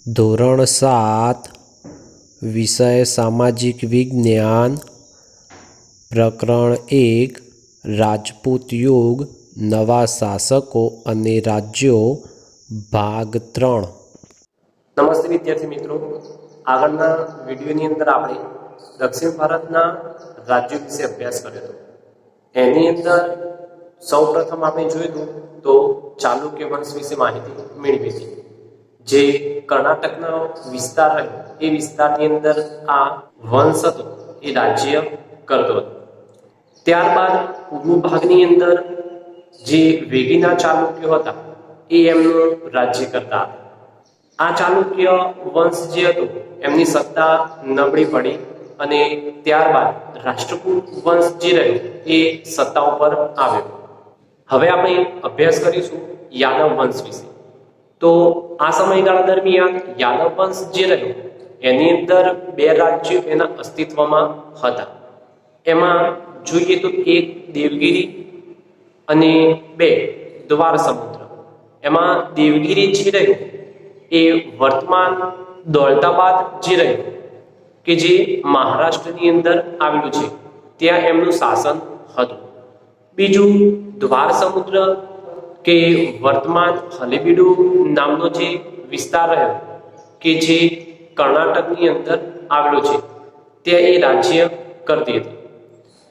ધોરણ 7 વિષય સામાજિક વિજ્ઞાન પ્રકરણ 1 રાજપૂત યુગ નવા શાસકો અને રાજ્યો ભાગ 3। નમસ્તે વિદ્યાર્થી મિત્રો, આગળના વિડીયોની અંદર આપણે દક્ષિણ ભારતના રાજ્યો વિશે અભ્યાસ કર્યો હતો। એની અંદર સૌપ્રથમ આપણે જોયું તો ચાલુક્ય વંશ વિશે માહિતી મેળવી હતી। જે કર્ણાટકનો વિસ્તાર રહ્યો એ વિસ્તારની અંદર આ વંશ હતો એ રાજ્ય કરતો હતો। ત્યારબાદ પૂર્વ ભાગની અંદર જે વેગીના ચાલુક્યો હતા એ એમનું રાજ્ય કરતા હતા। આ ચાલુક્ય વંશ જે હતો એમની સત્તા નબળી પડી અને ત્યારબાદ રાષ્ટ્રકૂટ વંશ જે રહ્યો એ સત્તા ઉપર આવ્યો। હવે આપણે અભ્યાસ કરીશું યાદવ વંશ વિશે। તો આ સમયગાળા દરમિયાન યાદવ વંશ જે રહ્યો એની અંદર બે રાજ્યો એના અસ્તિત્વમાં હતા। એમાં જોઈએ તો એક દેવગિરી અને બે દ્વાર સમુદ્ર। એમાં દેવગિરી જે રહ્યો એ વર્તમાન દૌલતાબાદ જે રહ્યું કે જે મહારાષ્ટ્રની અંદર આવેલું છે ત્યાં એમનું શાસન હતું। બીજું દ્વાર સમુદ્ર કે વર્તમાન હલેબીડુ નામનો જે વિસ્તાર રહ્યો કે જે કર્ણાટકની અંદર આવેલો છે ત્યાં એ રાજ્ય કરતી હતી।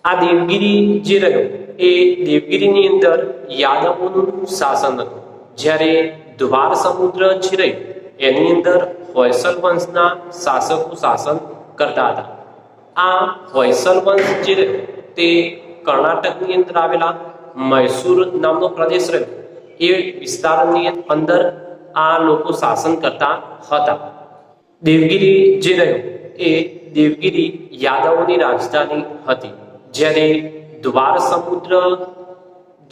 આ દેવગિરી જે રહ્યો એ દેવગિરીની અંદર યાદવોનું શાસન હતું, જ્યારે દ્વાર સમુદ્ર જે રહ્યું એની અંદર હોયસલ વંશના શાસકો શાસન કરતા હતા। આ હોયસલ વંશ જે રહ્યો તે કર્ણાટકની અંદર આવેલા મૈસૂર નામનો પ્રદેશ રહ્યો એ વિસ્તારની અંદર આ લોકો શાસન કરતા હતા। દેવગિરી જે રહ્યો એ દેવગિરી યાદવોની રાજધાની હતી, જ્યારે દ્વાર સમુદ્ર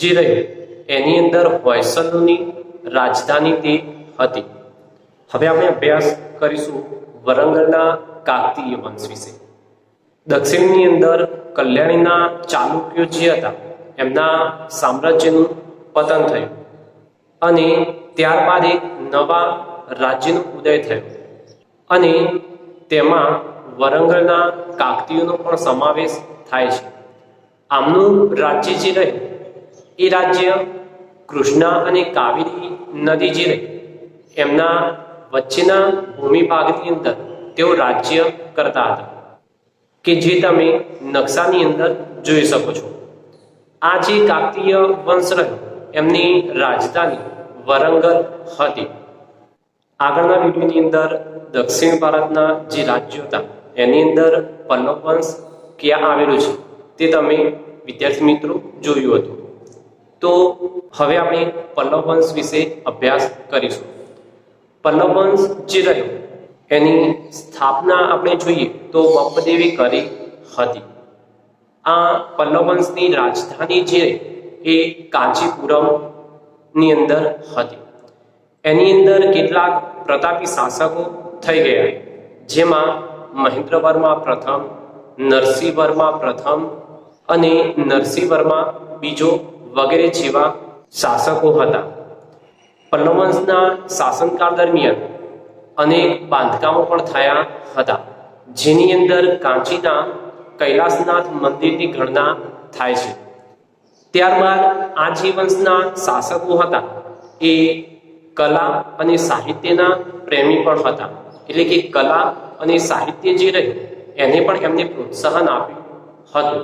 જે રહ્યો એની અંદર હોયસલની રાજધાની તે હતી। હવે આપણે અભ્યાસ કરીશું વરંગલના કાકતીય વંશ વિશે। દક્ષિણની અંદર કલ્યાણીના ચાલુક્યો જે હતા એમના સામ્રાજ્યનું પતન થયું અને ત્યારબાદ એક નવા રાજ્યનો ઉદય થયો અને તેમાં વરંગલના કાકતીયોનો પણ સમાવેશ થાય છે। આમનું રાજ્ય જે રહ્યું એ રાજ્ય કૃષ્ણા અને કાવેરી નદી જે રહી એમના વચ્ચેના ભૂમિભાગની અંદર તેઓ રાજ્ય કરતા હતા, કે જે તમે નકશાની અંદર જોઈ શકો છો। આ જે કાકતીય વંશ રહ્યો એમની રાજધાની વરંગલ હતી। આગળના વિડીયોની અંદર દક્ષિણ ભારતના જે રાજ્યો હતા એની અંદર પલ્લવ વંશ ક્યાં આવેલું છે તે તમે વિદ્યાર્થી મિત્રો જોયું હતું। તો હવે આપણે પલ્લવ વંશ વિશે અભ્યાસ કરીશું। પલ્લવ વંશ જે રહ્યો એની સ્થાપના આપણે જોઈએ તો બપ્પદેવી કરી હતી। આ પલ્લવ વંશની રાજધાની જે એ કાંચીપુરમની અંદર હતી। એની અંદર કેટલાક પ્રતાપી શાસકો થઈ ગયા, જેમાં મહેન્દ્રવર્મા પ્રથમ, નરસિંહવર્મા પ્રથમ અને નરસિંહવર્મા બીજો વગેરે જેવા શાસકો હતા। પલ્લવ વંશના શાસનકાળ દરમિયાન અનેક બાંધકામો પણ થયા હતા, જેની અંદર કાંચીના કૈલાસનાથ મંદિરની ગણના થાય છે। ત્યારબાદ આ જે વંશના શાસકો હતા એ કલા અને સાહિત્યના પ્રેમી પણ હતા, એટલે કે કલા અને સાહિત્ય જે રહ્યું એને પણ એમને પ્રોત્સાહન આપ્યું હતું।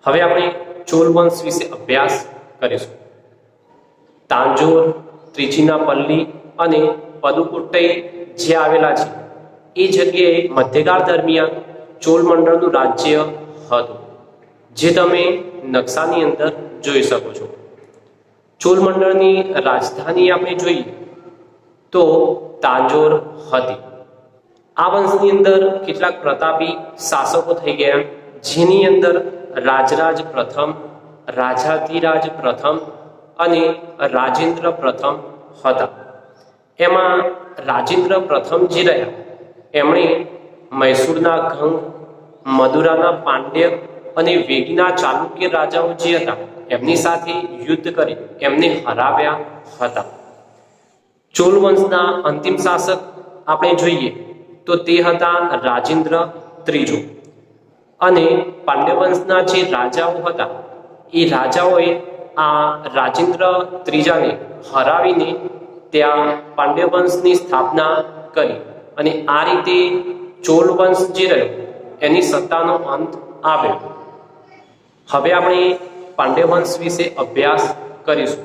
હવે આપણે ચોલ વંશ વિશે અભ્યાસ કરીશું। તાંજોર, ત્રિચિનાપલ્લી અને પદુકોટ્ટઈ જે આવેલા છે એ જગ્યાએ મધ્યકાળ દરમિયાન ચોલ મંડળનું રાજ્ય હતું, જે તમે નકશાની અંદર જોઈ શકો છો। ચોલ મંડળની રાજધાની આપણે જોઈએ તો તાંજોર હતી। આ વંશની અંદર કેટલાક પ્રતાપી શાસકો થઈ ગયા, જેની અંદર રાજરાજ પ્રથમ, રાજાધિરાજ પ્રથમ અને રાજેન્દ્ર પ્રથમ હતા। એમાં રાજેન્દ્ર પ્રથમ જે રહ્યા એમણે મૈસૂરના ગંગ, મદુરાના પાંડ્ય અને વેગીના ચાલુક્ય રાજાઓ જે હતા એમની સાથે યુદ્ધ કરી એમને હરાવ્યા હતા। ચોલ વંશના અંતિમ શાસક આપણે જોઈએ તો તે હતા રાજેન્દ્ર ત્રીજો અને પાંડ્ય વંશના જે રાજાઓ હતા એ રાજાઓએ આ રાજેન્દ્ર ત્રીજાને હરાવીને ત્યાં પાંડ્ય વંશની સ્થાપના કરી અને આ રીતે ચોલ વંશ જે રહ્યો એની સત્તાનો અંત આવ્યો. હવે આપણે પાંડ્ય વંશ વિશે અભ્યાસ કરીશું.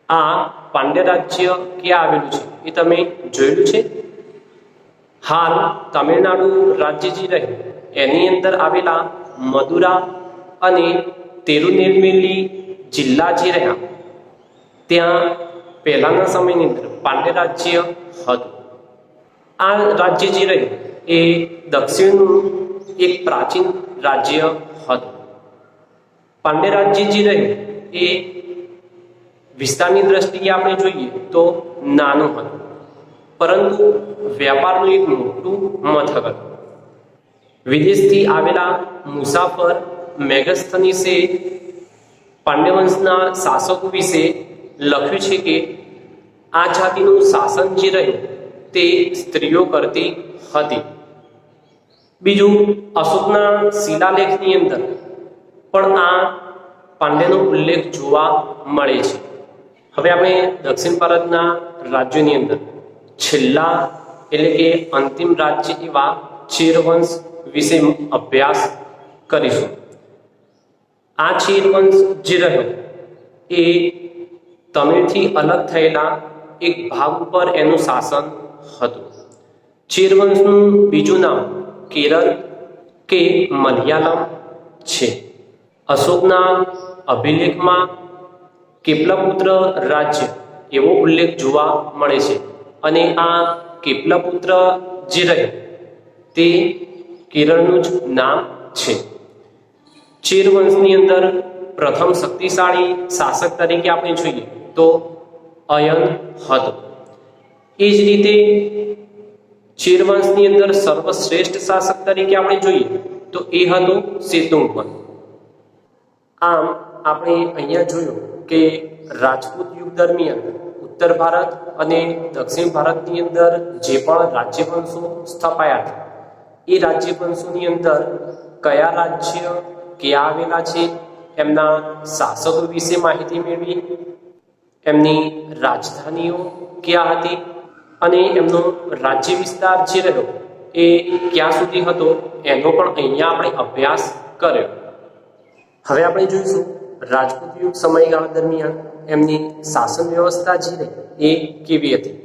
આ પાંડ્ય રાજ્ય ક્યાં આવેલું છે એ તમે જોયેલું છે? હાલ તમિલનાડુ રાજ્ય જે રહ્યું એની અંદર આવેલા મદુરા અને તિરુનેલવેલી જિલ્લા જે રહ્યા ત્યાં પહેલાના સમયની અંદર પાંડ્ય રાજ્ય હતું. આ રાજ્ય જે રહ્યું એ દક્ષિણનું એક પ્રાચીન રાજ્ય હતું. પાંડ્ય રાજ્ય જે રહ્યું એ વિસ્તારની દ્રષ્ટિએ આપણે જોઈએ તો નાનું હતું, પરંતુ વ્યાપારનું એક મોટું મથક હતું. વિદેશથી આવેલા મુસાફર મેગસ્થનીસે પાંડ્ય વંશના શાસકો વિશે લખ્યું છે કે આ જાતિનું શાસન જે રહ્યું તે સ્ત્રીઓ કરતી હતી. બીજું, અશોકના શિલાલેખની અંદર પણ આ પાંડ્યનો ઉલ્લેખ જોવા મળે છે. હવે આપણે દક્ષિણ ભારતના રાજ્યોની અંદર છેલ્લા એટલે કે અંતિમ રાજ્ય એવા ચેરવંશ વિશે અભ્યાસ કરીશું. આ ચેરવંશ જે રહ્યો એ તમિળથી અલગ થયેલા એક ભાગ ઉપર એનું શાસન હતું. ચેરવંશનું બીજું નામ કેરળ કે મલયાલમ છે. અશોકના અભિલેખમાં કેપલપુત્ર રાજ્ય એવો ઉલ્લેખ જોવા મળે છે અને આ કેપલપુત્ર જે રહ્યો તે કેરળનું જ નામ છે. ચેરવંશની અંદર પ્રથમ શક્તિશાળી શાસક તરીકે આપણે જોઈએ તો અયન હતો. એ જ રીતે ચેરવંશની અંદર સર્વશ્રેષ્ઠ શાસક તરીકે આપણે જોઈએ તો એ હતો સેતુંગવન. આમ આપણે અહીંયા જોયું કે રાજપૂત યુગ દરમિયાન ઉત્તર ભારત અને દક્ષિણ ભારતની અંદર જે પણ રાજ્યવંશો સ્થપાયા હતા એ રાજ્યવંશોની અંદર કયા રાજ્ય ક્યાં આવેલા છે, એમના શાસકો વિશે માહિતી મેળવી, એમની રાજધાનીઓ ક્યાં હતી અને એમનો રાજ્ય વિસ્તાર જે રહ્યો એ ક્યાં સુધી હતો એનો પણ અહીંયા આપણે અભ્યાસ કર્યો. હવે આપણે જોઈશું રાજપૂત યુગ સમયગાળા દરમિયાન એમની શાસન વ્યવસ્થા જે રહી એ કેવી હતી.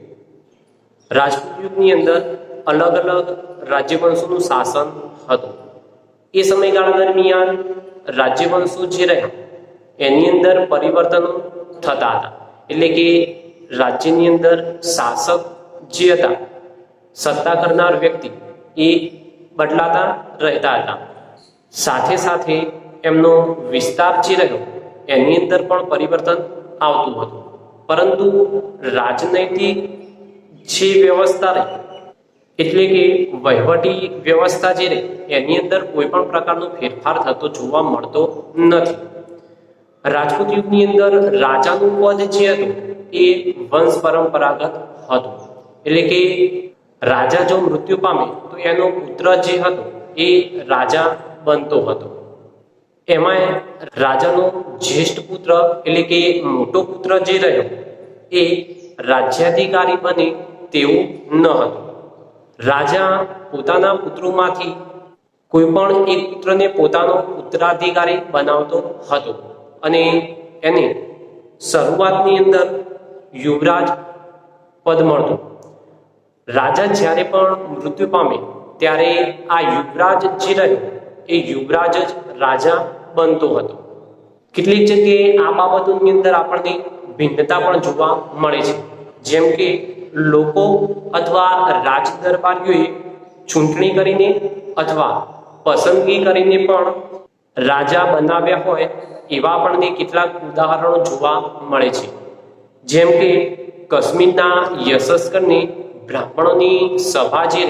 રાજપૂત યુગની અંદર અલગ અલગ રાજ્યવંશોનું શાસન હતું. એ સમયગાળા દરમિયાન રાજ્યવંશો જે રહ્યા એની અંદર પરિવર્તનો થતા હતા. એટલે કે રાજ્યની અંદર શાસક જે હતા, સત્તા કરનાર વ્યક્તિ એ બદલાતા રહેતા હતા. સાથે સાથે એમનો વિસ્તાર જે રહ્યો એની અંદર પણ પરિવર્તન આવતું હતું. પરંતુ રાજનૈતિક જે વ્યવસ્થા રહી એટલે કે વહીવટી વ્યવસ્થા જે રહી એની અંદર કોઈ પણ પ્રકારનો ફેરફાર થતો જોવા મળતો નથી. રાજપૂત યુગની અંદર રાજાનું પદ જે હતું એ વંશ પરંપરાગત હતું. એટલે કે રાજા જો મૃત્યુ પામે તો એનો પુત્ર જે હતો એ રાજા બનતો હતો. એમાં રાજાનો જ્યેષ્ઠ પુત્ર એટલે કે મોટો પુત્ર જે રહ્યો એ રાજ્યાધિકારી બને તેવું ન હતું. રાજા પોતાના પુત્રોમાંથી કોઈ પણ એક પુત્રને પોતાનો ઉત્તરાધિકારી બનાવતો હતો અને એને શરૂઆતની અંદર યુવરાજ પદ મળતું. રાજા જ્યારે પણ મૃત્યુ પામે ત્યારે આ યુવરાજ જે રહ્યો એ યુવરાજ જ રાજા બનતો હતો. કેટલીક જગ્યાએ આ બાબતોની અંદર આપણને ભિન્નતા પણ જોવા મળે છે. જેમ કે લોકો અથવા રાજ દરબારીઓએ ચૂંટણી કરીને અથવા પસંદગી કરીને પણ રાજા બનાવ્યા હોય એવા આપણને કેટલાક ઉદાહરણો જોવા મળે છે. જેમ કે કાશ્મીરના યશસ્કરને બ્રાહ્મણોની સભા જે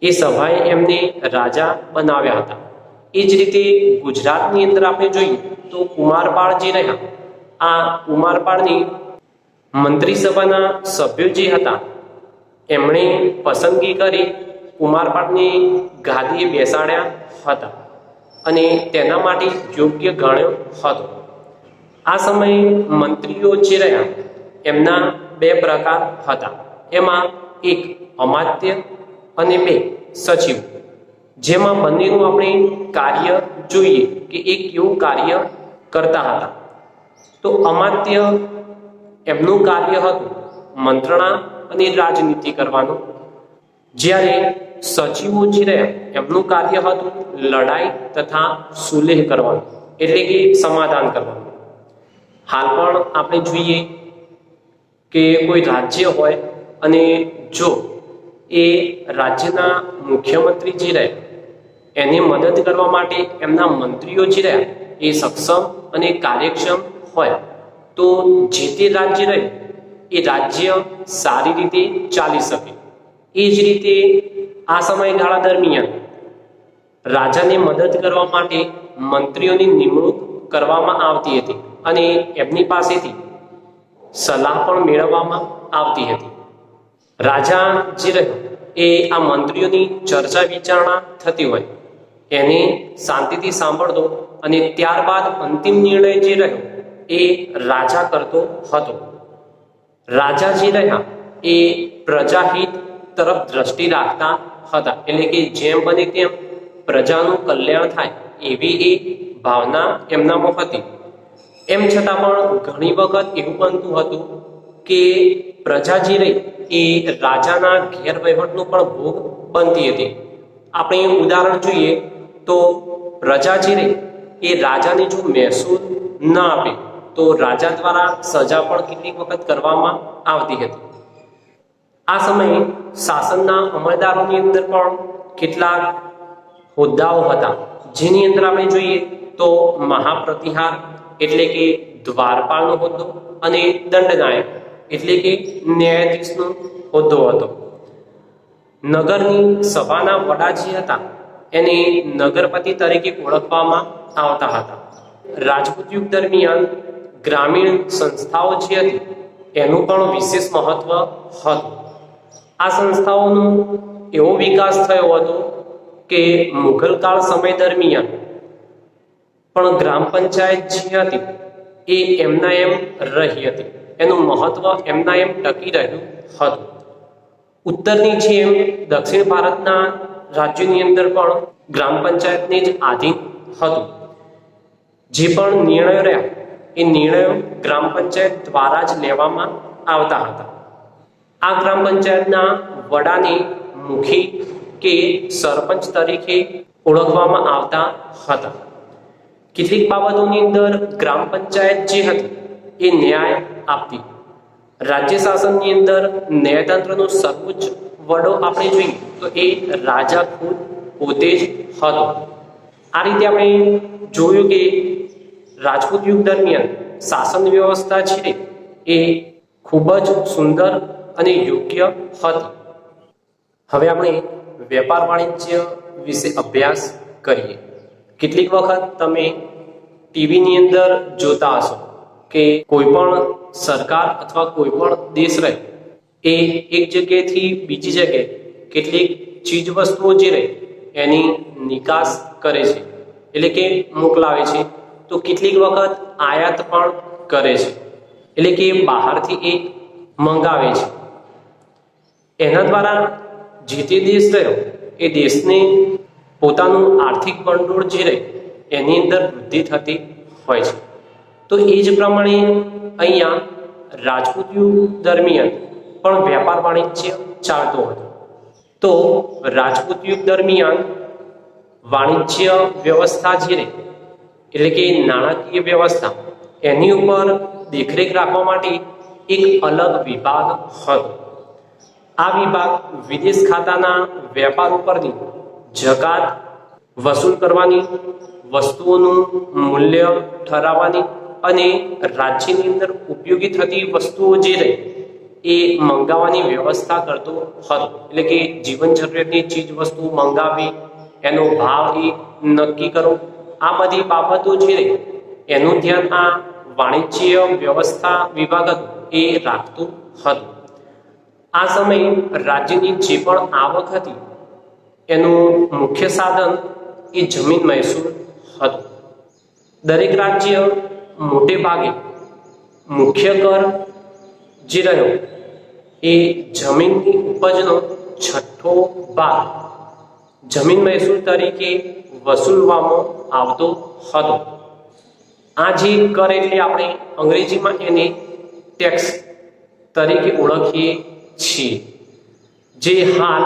એ સભાએ એમને રાજા બનાવ્યા હતા. એ જ રીતે ગુજરાતની અંદર આપણે જોઈએ તો કુમારપાળ જે રહ્યા, આ કુમારપાળની મંત્રીસભાના સભ્યો જે હતા એમણે પસંદગી કરી કુમારપાળની ગાદીએ બેસાડ્યા હતા અને તેના માટે યોગ્ય ગણ્યો હતો. આ સમયે મંત્રીઓ જે રહ્યા એમના બે પ્રકાર હતા. એમાં એક અમાત્ય અને બે સચિવ, જેમાં બંનેનું આપણે કાર્ય જોઈએ કે એ કેવું કાર્ય કરતા હતા. તો અમાત્ય એમનું કાર્ય હતું મંત્રણા અને રાજનીતિ કરવાનું, જ્યારે સચિવો જે રહ્યા એમનું કાર્ય હતું લડાઈ તથા સુલેહ કરવાનું, એટલે કે સમાધાન કરવાનું. હાલ પણ આપણે જોઈએ કે કોઈ રાજ્ય હોય અને જો એ રાજ્યના મુખ્યમંત્રી જે રહે એને મદદ કરવા માટે એમના મંત્રીઓ જે રહ્યા એ સક્ષમ અને કાર્યક્ષમ હોય તો જે તે રાજ્ય રહે એ રાજ્ય સારી રીતે ચાલી શકે. એ જ રીતે આ સમયગાળા દરમિયાન રાજાને મદદ કરવા માટે મંત્રીઓની નિમણૂક કરવામાં આવતી હતી અને એમની પાસેથી સલાહ પણ મેળવવામાં આવતી હતી. રાજા જે રહ્યો એ આ મંત્રીઓની ચર્ચા વિચારણા થતી હોય એને શાંતિથી સાંભળતો અને ત્યારબાદ અંતિમ નિર્ણય જે રહ્યો એ રાજા કરતો હતો. રાજા જે રહ્યા એ પ્રજાહિત તરફ દ્રષ્ટિ રાખતા હતા, એટલે કે જેમ બને તેમ પ્રજાનું કલ્યાણ થાય એવી એ ભાવના એમનામાં હતી. એમ છતાં પણ ઘણી વખત એવું બનતું હતું કે પ્રજા જે રહી એ રાજાના ગેરવહીવટનું પણ ભોગ બનતી હતી. આપણે ઉદાહરણ જોઈએ તો પ્રજા જે રહી એ રાજાને જો મહેસૂલ ન આપે તો રાજા દ્વારા સજા પણ કેટલીક વખત કરવામાં આવતી હતી. આ સમયે શાસનના અમલદારોની અંદર પણ કેટલાક હોદ્દાઓ હતા, જેની અંદર આપણે જોઈએ તો મહાપ્રતિહાર એટલે કે દ્વારપાળનો હોદ્દો અને દંડનાયક એટલે કે ન્યાયાધીશનો હોદ્દો હતો. નગરની સભાના વડા જે હતા એને નગરપતિ તરીકે ઓળખવામાં આવતા હતા. રાજપૂત યુગ દરમિયાન ગ્રામીણ સંસ્થાઓ જે હતી એનું પણ વિશેષ મહત્વ હતું. આ સંસ્થાઓનો એવો વિકાસ થયો હતો કે મુઘલ કાળ સમય દરમિયાન પણ ગ્રામ પંચાયત જે હતી એ એમના એમ રહી હતી, એનું મહત્વ એમના એમ ટકી રહ્યું હતું. ઉત્તરની જેમ દક્ષિણ ભારતના રાજ્યોની અંદર પણ ગ્રામ પંચાયતને જ આધીન હતું. જે પણ નિર્ણયો રહ્યા એ નિર્ણયો ગ્રામ પંચાયત દ્વારા જ લેવામાં આવતા હતા. આ ગ્રામ પંચાયતના વડાને મુખી કે સરપંચ તરીકે ઓળખવામાં આવતા હતા. કેટલીક બાબતોની અંદર ગ્રામ પંચાયત જે હતી એ ન્યાય આપતી. રાજ્ય શાસનની અંદર ન્યાયતંત્રનો સર્વોચ્ચ વડો આપણે જોઈએ તો એ રાજા ખુદ પોતે જ હતો. આ રીતે આપણે જોયું કે રાજપૂત યુગ દરમિયાન શાસન વ્યવસ્થા છે એ ખૂબ જ સુંદર અને યોગ્ય હતી. હવે આપણે વેપાર વાણિજ્ય વિશે અભ્યાસ કરીએ. કેટલીક વખત તમે ટીવીની અંદર જોતા હશો કે કોઈ પણ સરકાર અથવા કોઈ પણ દેશ રહે એ એક જગ્યાએથી બીજી જગ્યાએ કેટલીક ચીજ વસ્તુઓ જે રહે એની નિકાસ કરે છે, એટલે કે મોકલાવે છે. તો કેટલીક વખત આયાત પણ કરે છે, એટલે કે બહારથી એ મંગાવે છે. એના દ્વારા જે તે દેશ રહ્યો એ દેશને પોતાનું આર્થિક ભંડોળ જે રહે એની અંદર વૃદ્ધિ થતી હોય છે. તો એ જ પ્રમાણે અહીંયા રાજપૂત યુગ દરમિયાન પણ વેપાર વાણિજ્ય ચાલતો હતો. તો રાજપૂત યુગ દરમિયાન વાણિજ્ય વ્યવસ્થા જે રહે એટલે કે નાણાકીય વ્યવસ્થા એની ઉપર દેખરેખ રાખવા માટે એક અલગ વિભાગ હતો. આ વિભાગ વિદેશ ખાતાના વેપાર ઉપરની જકાત વસૂલ કરવાની, વસ્તુઓનું મૂલ્ય ઠરાવવાની અને રાજ્યની અંદર ઉપયોગી થતી વસ્તુઓ જે રહે એ મંગાવવાની વ્યવસ્થા કરતો હતો. એટલે કે જીવન જરૂરિયાતની ચીજ વસ્તુ મંગાવવી, એનો ભાવ એ નક્કી કરો, આ બધી બાબતો જે રહે એનું ધ્યાન આ વાણિજ્ય વ્યવસ્થા વિભાગ હતું એ રાખતું હતું. આ સમયે રાજ્યની જે પણ આવક હતી એનું મુખ્ય સાધન એ જમીન મહેસૂલ હતું. દરેક રાજ્ય મોટે ભાગે મુખ્ય કર જે રહ્યો એ જમીનની ઉપજનો છઠ્ઠો ભાગ જમીન મહેસૂલ તરીકે વસૂલવામાં આવતો હતો. આ જે કર એટલે આપણે અંગ્રેજીમાં એને ટેક્સ તરીકે ઓળખીએ છીએ, જે હાલ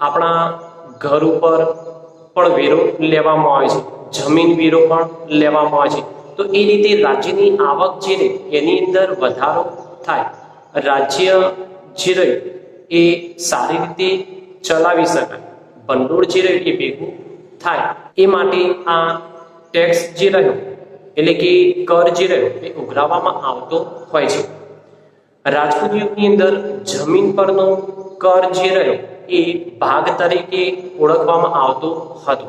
આપણા ઘર ઉપર પણ વેરો લેવામાં આવે છે, જમીન વેરો પણ લેવામાં આવે છે. તો એ રીતે રાજ્યની આવક જે રહે એની અંદર વધારો થાય, રાજ્ય જે રહ્યું એ સારી રીતે ચલાવી શકાય, ભંડોળ જે રહ્યું એ ભેગું થાય, એ માટે આ ટેક્સ જે રહ્યો એટલે કે કર જે રહ્યો એ ઉઘરાવવામાં આવતો હોય છે. રાજપૂત યુગની અંદર જમીન પરનો કર જે રહ્યો એ ભાગ તરીકે ઓળખવામાં આવતો હતો.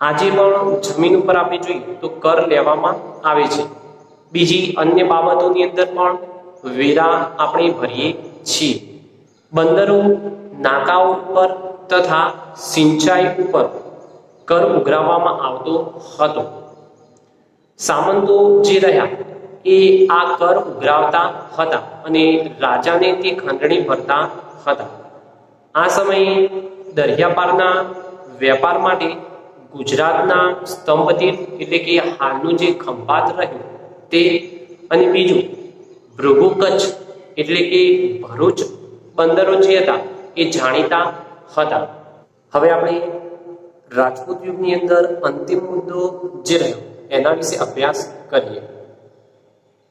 આજે પણ જમીન ઉપર આપણે જોઈએ તો કર લેવામાં આવે છે. બીજી અન્ય બાબતોની અંદર પણ વેરા આપણે ભરીએ છીએ. બંદરો, નાકાઓ ઉપર તથા સિંચાઈ ઉપર કર ઉઘરાવવામાં આવતો હતો. સામંતો જે રહ્યા એ આ કર ઉઘરાવતા હતા અને રાજાને તે ખંડણી ભરતા હતા. આ સમયે દરિયાપારના વેપાર માટે ગુજરાતના સ્તંભતીર્થ એટલે કે હાલનું જે ખંભાત રહ્યું તે, અને બીજું ભૃગુ કચ્છ એટલે કે ભરૂચ બંદરો જે હતા એ જાણીતા હતા. હવે આપણે રાજપૂત યુગની અંદર અંતિમ મુદ્દો જે રહ્યો એના વિશે અભ્યાસ કરીએ.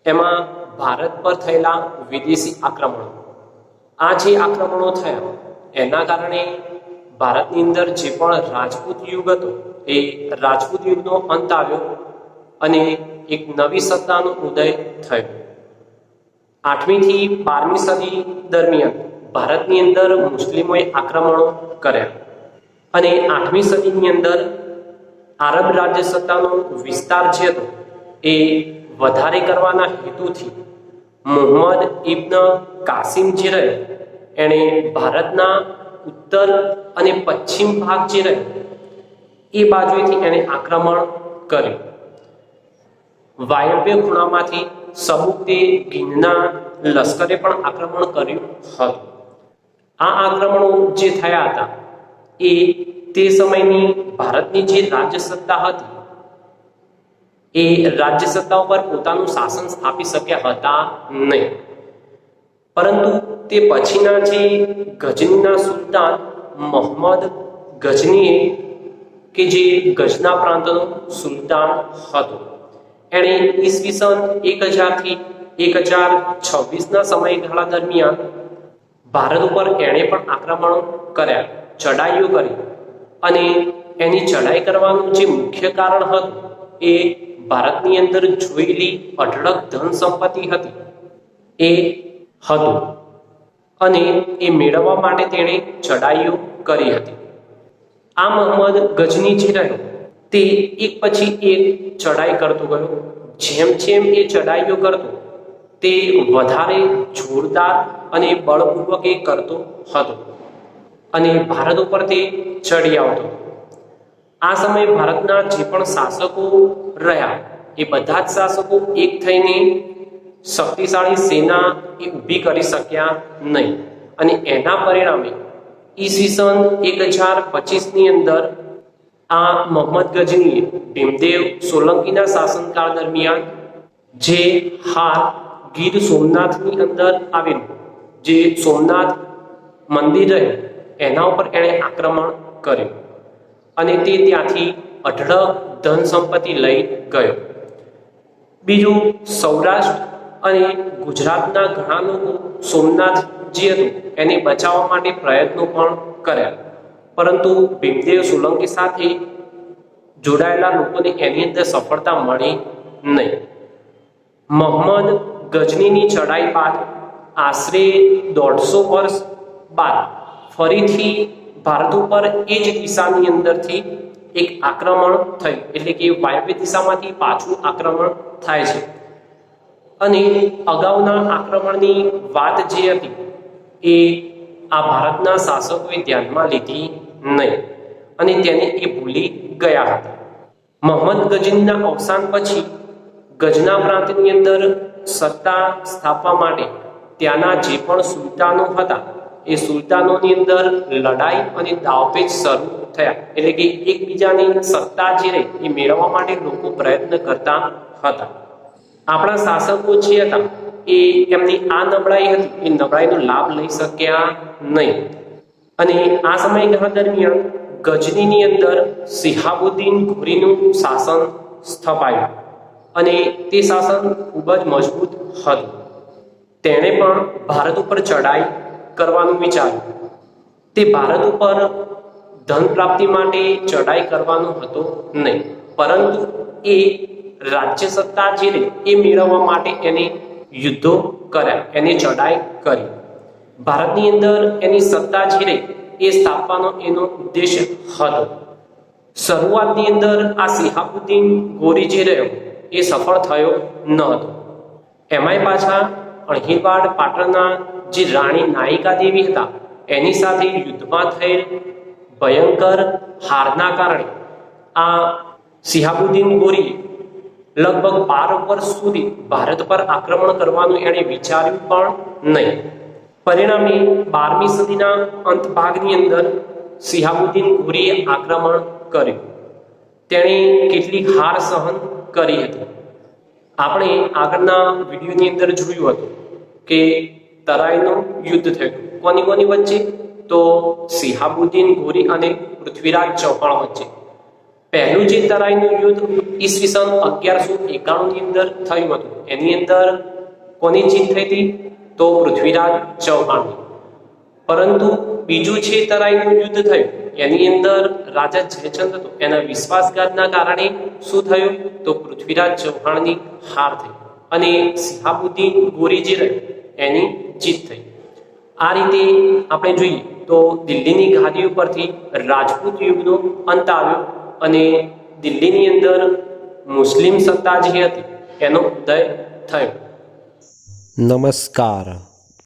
એમાં ભારત પર થયેલા વિદેશી આક્રમણો. આ જે આક્રમણો થયા એના કારણે ભારતની અંદર જે પણ રાજપૂત યુગ હતો એ રાજપૂત યુગનો અંત આવ્યો અને એક નવી સત્તાનો ઉદય થયો. 8મી થી 12મી સદી દરમિયાન ભારતની અંદર મુસ્લિમોએ આક્રમણો કર્યા અને 8મી સદીની અંદર આરબ રાજ્ય સત્તાનો વિસ્તાર જે હતો એ વધારે કરવાના હેતુથી મુહમ્મદ ઇબ્ન કાસિમ જે રહ્યો એણે ભારતના ઉત્તર અને પશ્ચિમ ભાગ જે રહ્યો એ બાજુએથી એણે આક્રમણ કર્યું. વાયવ્ય ખૂણામાંથી સબુક્તે ગિનના લશ્કરે પણ આક્રમણ કર્યું હતું. આ આક્રમણો જે થયા હતા એ તે સમયની ભારતની જે રાજ્ય સત્તા હતી એ રાજ્ય સત્તા ઉપર પોતાનું શાસન સ્થાપી શક્યા હતા નહીં. પરંતુ તે પછીના જે ગજનીના સુલતાન મોહમ્મદ ગજનીએ કે જે ગજના પ્રાંતનો સુલતાન હતો, એણે ઈસવીસન 1000 થી 1026ના સમયગાળા દરમિયાન ભારત ઉપર એણે પણ આક્રમણો કર્યા, ચડાઈઓ કરી. અને એની ચડાઈ કરવાનું જે મુખ્ય કારણ હતું એ ભારતની અંદર જોયેલી અઢળક ધન સંપત્તિ હતી એ હતું અને એ મેળવવા માટે તેણે ચડાઈઓ કરી હતી. આ મોહમ્મદ ગજની જે રહ્યો તે એક પછી એક ચડાઈ કરતો ગયો. જેમ જેમ એ ચડાઈઓ કરતો તે વધારે જોરદાર અને બળપૂર્વક એ કરતો હતો અને ભારત ઉપર તે ચડી આવતો. આ સમયે ભારતના જે પણ શાસકો રહ્યા એ બધા જ શાસકો એક થઈને શક્તિશાળી સેના એ ઊભી કરી શક્યા નહીં અને એના પરિણામે ઈસવીસન 1025ની અંદર આ મોહમ્મદ ગજનીએ ભીમદેવ સોલંકીના શાસનકાળ દરમિયાન જે હાલ ગીર સોમનાથની અંદર આવેલું જે સોમનાથ મંદિર રહ્યું એના ઉપર એણે આક્રમણ કર્યું અને તે ત્યાંથી અઢળક ધન સંપત્તિ લઈ ગયો. બીજું, સૌરાષ્ટ્ર અને ગુજરાતના ઘણા લોકો સોમનાથ જે હતું એને બચાવવા માટે પ્રયત્નો પણ કર્યા, પરંતુ ભીમદેવ સોલંકી સાથે જોડાયેલા લોકોને એની અંદર સફળતા મળી નહીં. મોહમ્મદ ગજનીની ચડાઈ બાદ આશરે 150 વર્ષ બાદ ફરીથી ભારત ઉપર એ જ દિશાની અંદરથી એક આક્રમણ થયું, એટલે કે વાયવ્ય દિશામાંથી પાછું આક્રમણ થાય છે. અને અગાઉના આક્રમણની વાત જે હતી એ આ ભારતના શાસકોએ ધ્યાનમાં લીધી નહીં અને તેને એ ભૂલી ગયા હતા. મોહમ્મદ ગઝનીના અવસાન પછી ગઝના પ્રાંતની અંદર સત્તા સ્થાપવા માટે ત્યાંના જે પણ સુલતાનો હતા એ સુલતાનોની અંદર લડાઈ અને દાવપેચ શરૂ થયા. એટલે કે એકબીજાની સત્તા જે રહે એ મેળવવા માટે લોકો પ્રયત્ન કરતા હતા. આપણા શાસકો જે હતા એ એમની આ નબળાઈ હતી એ નબળાઈનો લાભ લઈ શક્યા નહીં અને આ સમયગાળા દરમિયાન ગઝનીની અંદર શિહાબુદ્દીન ઘોરીનું શાસન સ્થપાયું અને તે શાસન ખૂબ જ મજબૂત હતું. તેણે પણ ભારત ઉપર ચડાઈ કરવાનું વિચાર્યું. તે ભારત ઉપર ધન પ્રાપ્તિ માટે ચડાઈ કરવાનો હતો નહીં, પરંતુ એ રાજ્ય સત્તા જે રહે એ મેળવવા માટે એને યુદ્ધો કર્યા, એને ચડાઈ કરી. ભારતની અંદર એની સત્તા જે રહે એ સ્થાપવાનો એનો ઉદ્દેશ હતો. શરૂઆતની અંદર આ શિહાબુદ્દીન ઘોરી જે રહ્યો એ સફળ થયો ન હતો. એમાંય પાછા અણહિલવાડ પાટણના જે રાણી નાયિકા દેવી હતા એની સાથે યુદ્ધમાં થયેલ ભયંકર હારના કારણે આ શિહાબુદ્દીન ઘોરી લગભગ 12 વર્ષ સુધી ભારત પર આક્રમણ કરવાનું એણે વિચાર્યું પણ નહીં. પરિણામે 12મી સદીના અંત ભાગની અંદર શિહાબુદ્દીન ઘોરીએ આક્રમણ કર્યું. તેણે કેટલીક હાર સહન કરી હતી. આપણે આગળના વિડીયોની અંદર જોયું હતું કે તરાઈનું યુદ્ધ થયું. કોની વચ્ચે? તો શિહાબુદ્દીન ઘોરી અને પૃથ્વીરાજ ચૌહાણ વચ્ચે. પહેલું જે તરાઈનું યુદ્ધ ઈસવીસન 1191 ની અંદર થયું હતું એની અંદર કોની જીત થઈ હતી? તો પૃથ્વીરાજ ચૌહાણની. પરંતુ બીજું જે તરાઈનું યુદ્ધ થયું એની અંદર રાજા જયચંદ હતો એના વિશ્વાસઘાતના કારણે શું થયું? તો પૃથ્વીરાજ ચૌહાણની હાર થઈ અને શિહાબુદ્દીન ઘોરી જે રહ્યો એની જીત થઈ. આ રીતે આપણે જોઈએ તો દિલ્હીની ગાદી ઉપરથી રાજપૂત યુગનો અંત આવ્યો અને દિલ્હીની અંદર મુસ્લિમ સત્તા જે હતી એનો ઉદય થયો. નમસ્કાર.